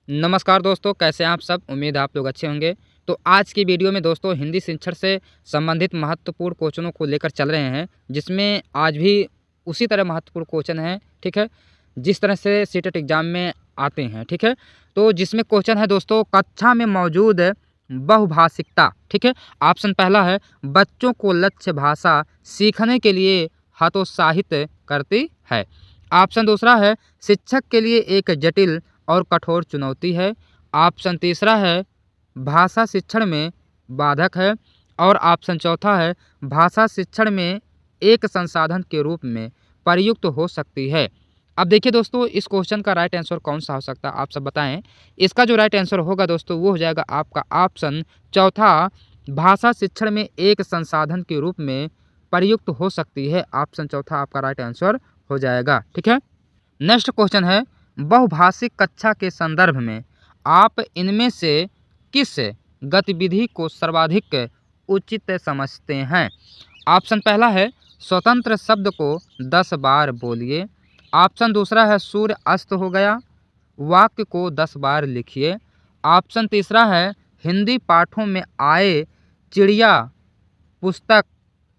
नमस्कार दोस्तों, कैसे हैं आप सब। उम्मीद है आप लोग अच्छे होंगे। तो आज की वीडियो में दोस्तों हिंदी शिक्षण से संबंधित महत्वपूर्ण क्वेश्चनों को लेकर चल रहे हैं, जिसमें आज भी उसी तरह महत्वपूर्ण क्वेश्चन हैं, ठीक है, जिस तरह से सीटेट एग्जाम में आते हैं, ठीक है। तो जिसमें क्वेश्चन है दोस्तों, कक्षा में मौजूद बहुभाषिकता, ठीक है। ऑप्शन पहला है, बच्चों को लक्ष्य भाषा सीखने के लिए हतोत्साहित करती है। ऑप्शन दूसरा है, शिक्षक के लिए एक जटिल और कठोर चुनौती है। ऑप्शन तीसरा है, भाषा शिक्षण में बाधक है। और ऑप्शन चौथा है, भाषा शिक्षण में एक संसाधन के रूप में प्रयुक्त हो सकती है। अब देखिए दोस्तों, इस क्वेश्चन का राइट आंसर कौन सा हो सकता है, आप सब बताएं। इसका जो राइट आंसर होगा दोस्तों, वो हो जाएगा आपका ऑप्शन चौथा, भाषा शिक्षण में एक संसाधन के रूप में प्रयुक्त हो सकती है। ऑप्शन चौथा आपका राइट आंसर हो जाएगा, ठीक है। नेक्स्ट क्वेश्चन है, बहुभाषिक कक्षा के संदर्भ में आप इनमें से किस गतिविधि को सर्वाधिक उचित समझते हैं। ऑप्शन पहला है, स्वतंत्र शब्द को 10 बार बोलिए। ऑप्शन दूसरा है, सूर्य अस्त हो गया, वाक्य को 10 बार लिखिए। ऑप्शन तीसरा है, हिंदी पाठों में आए चिड़िया, पुस्तक,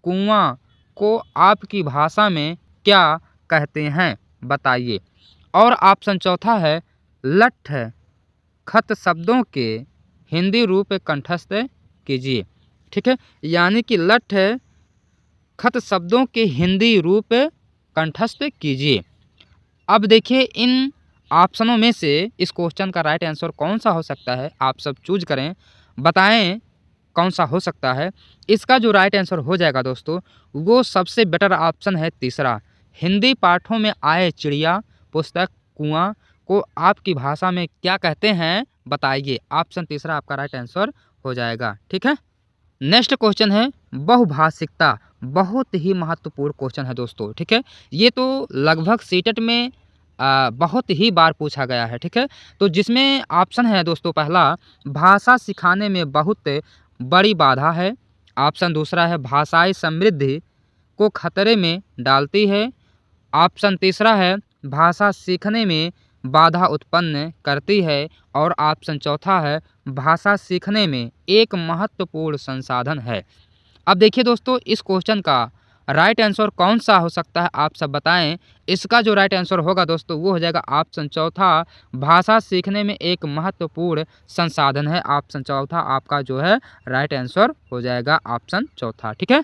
कुआं को आपकी भाषा में क्या कहते हैं, बताइए। और ऑप्शन चौथा है, लठ खत शब्दों के हिंदी रूप कंठस्थ कीजिए, ठीक है। यानी कि लठ खत शब्दों के हिंदी रूप कंठस्थ कीजिए। अब देखिए, इन ऑप्शनों में से इस क्वेश्चन का राइट आंसर कौन सा हो सकता है, आप सब चूज करें, बताएं कौन सा हो सकता है। इसका जो राइट आंसर हो जाएगा दोस्तों, वो सबसे बेटर ऑप्शन है तीसरा, हिंदी पाठों में आए चिड़िया, पुस्तक, कुआं को आपकी भाषा में क्या कहते हैं, बताइए। ऑप्शन तीसरा आपका राइट आंसर हो जाएगा, ठीक है। नेक्स्ट क्वेश्चन है, बहुभाषिकता, बहुत ही महत्वपूर्ण क्वेश्चन है दोस्तों, ठीक है। ये तो लगभग सीटेट में बहुत ही बार पूछा गया है, ठीक है। तो जिसमें ऑप्शन है दोस्तों, पहला, भाषा सिखाने में बहुत बड़ी बाधा है। ऑप्शन दूसरा है, भाषाई समृद्धि को खतरे में डालती है। ऑप्शन तीसरा है, भाषा सीखने में बाधा उत्पन्न करती है। और ऑप्शन चौथा है, भाषा सीखने में एक महत्वपूर्ण संसाधन है। अब देखिए दोस्तों, इस क्वेश्चन का राइट आंसर कौन सा हो सकता है, आप सब बताएं। इसका जो राइट आंसर होगा दोस्तों, वो हो जाएगा ऑप्शन चौथा, भाषा सीखने में एक महत्वपूर्ण संसाधन है। ऑप्शन चौथा आपका जो है राइट आंसर हो जाएगा, ऑप्शन चौथा, ठीक है।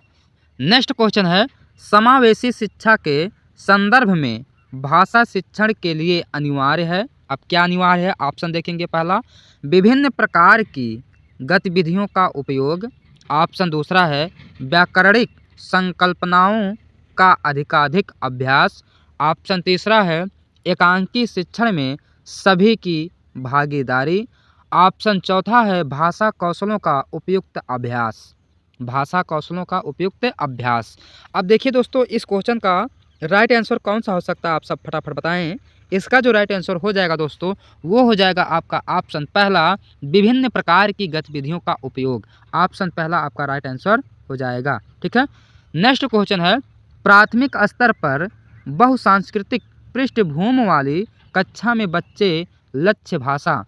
नेक्स्ट क्वेश्चन है, समावेशी शिक्षा के संदर्भ में भाषा शिक्षण के लिए अनिवार्य है। अब क्या अनिवार्य है, ऑप्शन देखेंगे। पहला, विभिन्न प्रकार की गतिविधियों का उपयोग। ऑप्शन दूसरा है, व्याकरणिक संकल्पनाओं का अधिकाधिक अभ्यास। ऑप्शन तीसरा है, एकांकी शिक्षण में सभी की भागीदारी। ऑप्शन चौथा है, भाषा कौशलों का उपयुक्त अभ्यास। भाषा कौशलों का उपयुक्त अभ्यास। अब देखिए दोस्तों, इस क्वेश्चन का राइट आंसर कौन सा हो सकता है, आप सब फटाफट बताएं। इसका जो राइट आंसर हो जाएगा दोस्तों, वो हो जाएगा आपका ऑप्शन पहला, विभिन्न प्रकार की गतिविधियों का उपयोग। ऑप्शन पहला आपका राइट आंसर हो जाएगा, ठीक है। नेक्स्ट क्वेश्चन है, प्राथमिक स्तर पर बहुसांस्कृतिक पृष्ठभूमि वाली कक्षा में बच्चे लक्ष्य भाषा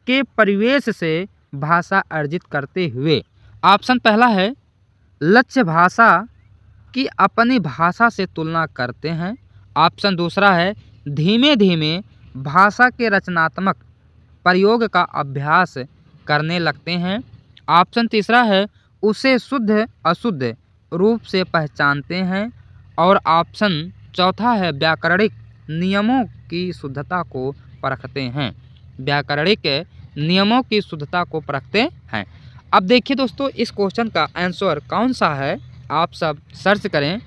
के परिवेश से भाषा अर्जित करते हुए। ऑप्शन पहला है, लक्ष्य भाषा की अपनी भाषा से तुलना करते हैं। ऑप्शन दूसरा है, धीमे धीमे भाषा के रचनात्मक प्रयोग का अभ्यास करने लगते हैं। ऑप्शन तीसरा है, उसे शुद्ध अशुद्ध रूप से पहचानते हैं। और ऑप्शन चौथा है, व्याकरणिक नियमों की शुद्धता को परखते हैं। व्याकरणिक नियमों की शुद्धता को परखते हैं। अब देखिए दोस्तों, इस क्वेश्चन का आंसर कौन सा है, आप सब सर्च करें।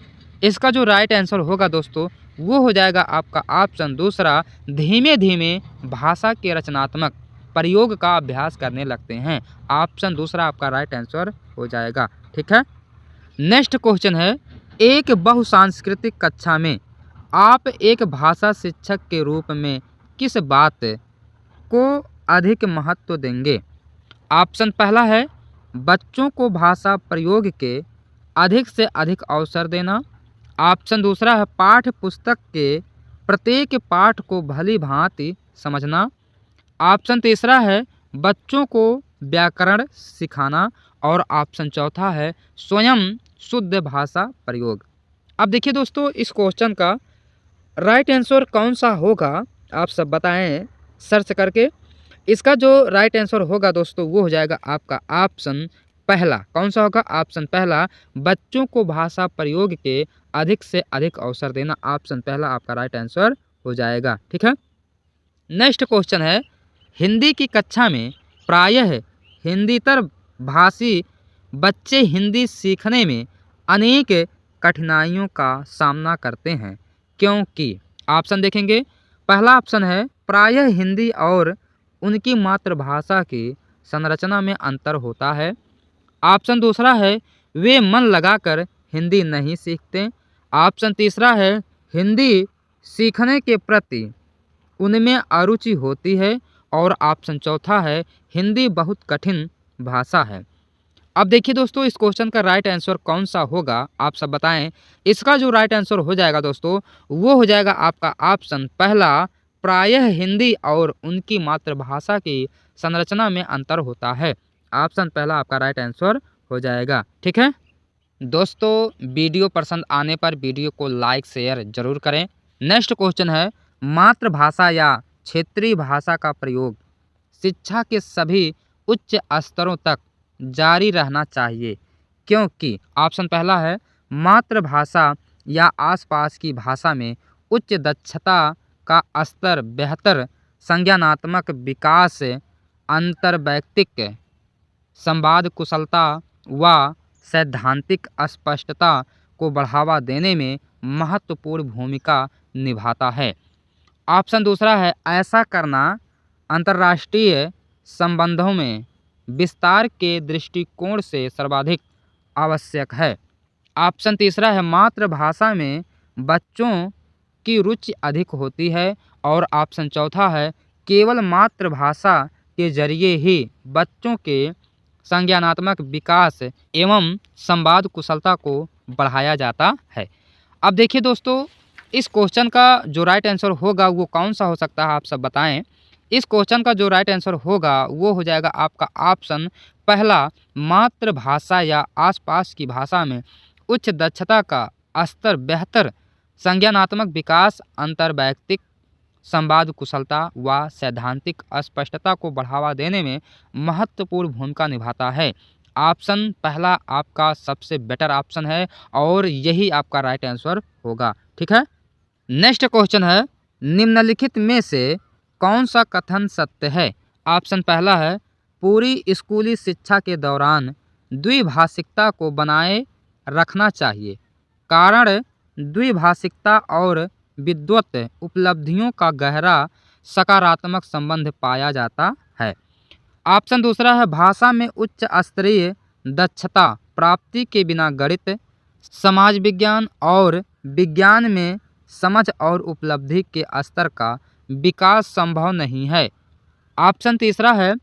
इसका जो राइट आंसर होगा दोस्तों, वो हो जाएगा आपका ऑप्शन दूसरा, धीमे धीमे भाषा के रचनात्मक प्रयोग का अभ्यास करने लगते हैं। ऑप्शन दूसरा आपका राइट आंसर हो जाएगा, ठीक है। नेक्स्ट क्वेश्चन है, एक बहुसांस्कृतिक कक्षा में आप एक भाषा शिक्षक के रूप में किस बात को अधिक महत्व देंगे। ऑप्शन पहला है, बच्चों को भाषा प्रयोग के अधिक से अधिक अवसर देना। ऑप्शन दूसरा है, पाठ्य पुस्तक के प्रत्येक पाठ को भली भांति समझना। ऑप्शन तीसरा है बच्चों को व्याकरण सिखाना और ऑप्शन चौथा है स्वयं शुद्ध भाषा प्रयोग। अब देखिए दोस्तों, इस क्वेश्चन का राइट आंसर कौन सा होगा आप सब बताएं सर्च करके। इसका जो राइट आंसर होगा दोस्तों वो हो जाएगा आपका ऑप्शन पहला। कौन सा होगा? ऑप्शन पहला, बच्चों को भाषा प्रयोग के अधिक से अधिक अवसर देना। ऑप्शन पहला आपका राइट आंसर हो जाएगा। ठीक है, नेक्स्ट क्वेश्चन है, हिंदी की कक्षा में प्रायः हिंदीतर भाषी बच्चे हिंदी सीखने में अनेक कठिनाइयों का सामना करते हैं क्योंकि। ऑप्शन देखेंगे, पहला ऑप्शन है प्रायः हिंदी और उनकी मातृभाषा की संरचना में अंतर होता है। ऑप्शन दूसरा है वे मन लगाकर हिंदी नहीं सीखते। ऑप्शन तीसरा है हिंदी सीखने के प्रति उनमें अरुचि होती है और ऑप्शन चौथा है हिंदी बहुत कठिन भाषा है। अब देखिए दोस्तों, इस क्वेश्चन का राइट आंसर कौन सा होगा आप सब बताएं। इसका जो राइट आंसर हो जाएगा दोस्तों वो हो जाएगा आपका ऑप्शन पहला, प्रायः हिंदी और उनकी मातृभाषा की संरचना में अंतर होता है। ऑप्शन पहला आपका राइट आंसर हो जाएगा। ठीक है दोस्तों, वीडियो पसंद आने पर वीडियो को लाइक शेयर जरूर करें। नेक्स्ट क्वेश्चन है, मातृभाषा या क्षेत्रीय भाषा का प्रयोग शिक्षा के सभी उच्च स्तरों तक जारी रहना चाहिए क्योंकि। ऑप्शन पहला है मातृभाषा या आसपास की भाषा में उच्च दक्षता का स्तर, बेहतर संज्ञानात्मक विकास, अंतर्वैयक्तिक संवाद कुशलता व सैद्धांतिक स्पष्टता को बढ़ावा देने में महत्वपूर्ण भूमिका निभाता है। ऑप्शन दूसरा है ऐसा करना अंतर्राष्ट्रीय संबंधों में विस्तार के दृष्टिकोण से सर्वाधिक आवश्यक है। ऑप्शन तीसरा है मातृभाषा में बच्चों की रुचि अधिक होती है और ऑप्शन चौथा है केवल मातृभाषा के जरिए ही बच्चों के संज्ञानात्मक विकास एवं संवाद कुशलता को बढ़ाया जाता है। अब देखिए दोस्तों, इस क्वेश्चन का जो राइट आंसर होगा वो कौन सा हो सकता है आप सब बताएं। इस क्वेश्चन का जो राइट आंसर होगा वो हो जाएगा आपका ऑप्शन पहला, मातृभाषा या आसपास की भाषा में उच्च दक्षता का स्तर, बेहतर संज्ञानात्मक विकास, अंतर्वैयक्तिक संवाद कुशलता व सैद्धांतिक स्पष्टता को बढ़ावा देने में महत्वपूर्ण भूमिका निभाता है। ऑप्शन पहला आपका सबसे बेटर ऑप्शन है और यही आपका राइट आंसर होगा। ठीक है, नेक्स्ट क्वेश्चन है, निम्नलिखित में से कौन सा कथन सत्य है? ऑप्शन पहला है पूरी स्कूली शिक्षा के दौरान द्विभाषिकता को बनाए रखना चाहिए, कारण द्विभाषिकता और विद्वत उपलब्धियों का गहरा सकारात्मक संबंध पाया जाता है। ऑप्शन दूसरा है भाषा में उच्च स्तरीय दक्षता प्राप्ति के बिना गणित, समाज विज्ञान और विज्ञान में समझ और उपलब्धि के स्तर का विकास संभव नहीं है। ऑप्शन तीसरा है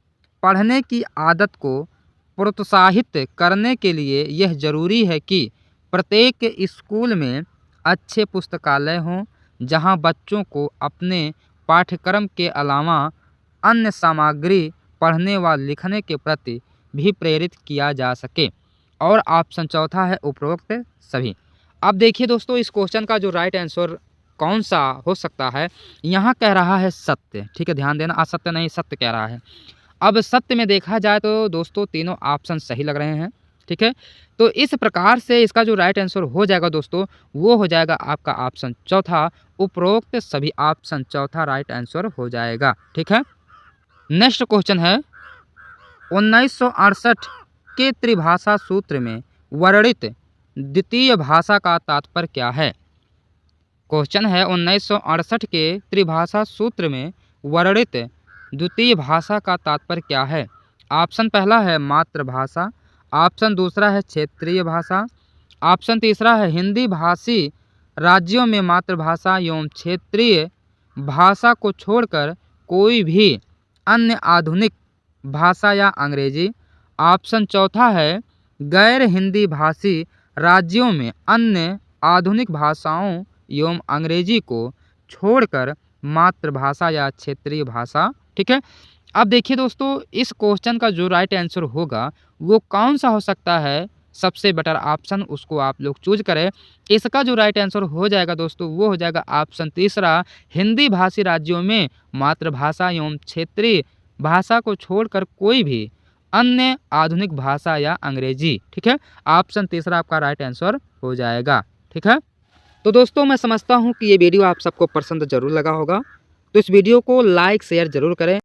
पढ़ने की आदत को प्रोत्साहित करने के लिए यह जरूरी है कि प्रत्येक स्कूल में अच्छे पुस्तकालय हों जहां बच्चों को अपने पाठ्यक्रम के अलावा अन्य सामग्री पढ़ने व लिखने के प्रति भी प्रेरित किया जा सके। और ऑप्शन चौथा है उपरोक्त सभी। अब देखिए दोस्तों, इस क्वेश्चन का जो राइट आंसर कौन सा हो सकता है, यहाँ कह रहा है सत्य। ठीक है, ध्यान देना, असत्य नहीं सत्य कह रहा है। अब सत्य में देखा जाए तो दोस्तों तीनों ऑप्शन सही लग रहे हैं। ठीक है, तो इस प्रकार से इसका जो राइट आंसर हो जाएगा दोस्तों वो हो जाएगा आपका ऑप्शन चौथा, उपरोक्त सभी ऑप्शन चौथा राइट आंसर हो जाएगा। ठीक है, नेक्स्ट क्वेश्चन है 1968 के त्रिभाषा सूत्र में वर्णित द्वितीय भाषा का तात्पर्य क्या है? क्वेश्चन है 1968 के त्रिभाषा सूत्र में वर्णित द्वितीय भाषा का तात्पर्य क्या है? ऑप्शन पहला है मातृभाषा, ऑप्शन दूसरा है क्षेत्रीय भाषा, ऑप्शन तीसरा है हिंदी भाषी राज्यों में मातृभाषा एवं क्षेत्रीय भाषा को छोड़कर कोई भी अन्य आधुनिक भाषा या अंग्रेजी, ऑप्शन चौथा है गैर हिंदी भाषी राज्यों में अन्य आधुनिक भाषाओं एवं अंग्रेजी को छोड़कर मातृभाषा या क्षेत्रीय भाषा ठीक है। अब देखिए दोस्तों, इस क्वेश्चन का जो राइट आंसर होगा वो कौन सा हो सकता है, सबसे बेटर ऑप्शन उसको आप लोग चूज करें। इसका जो राइट आंसर हो जाएगा दोस्तों वो हो जाएगा ऑप्शन तीसरा, हिंदी भाषी राज्यों में मातृभाषा एवं क्षेत्रीय भाषा को छोड़कर कोई भी अन्य आधुनिक भाषा या अंग्रेजी। ठीक है, ऑप्शन तीसरा आपका राइट आंसर हो जाएगा। ठीक है, तो दोस्तों मैं समझता हूँ कि ये वीडियो आप सबको पसंद जरूर लगा होगा, तो इस वीडियो को लाइक शेयर जरूर करें।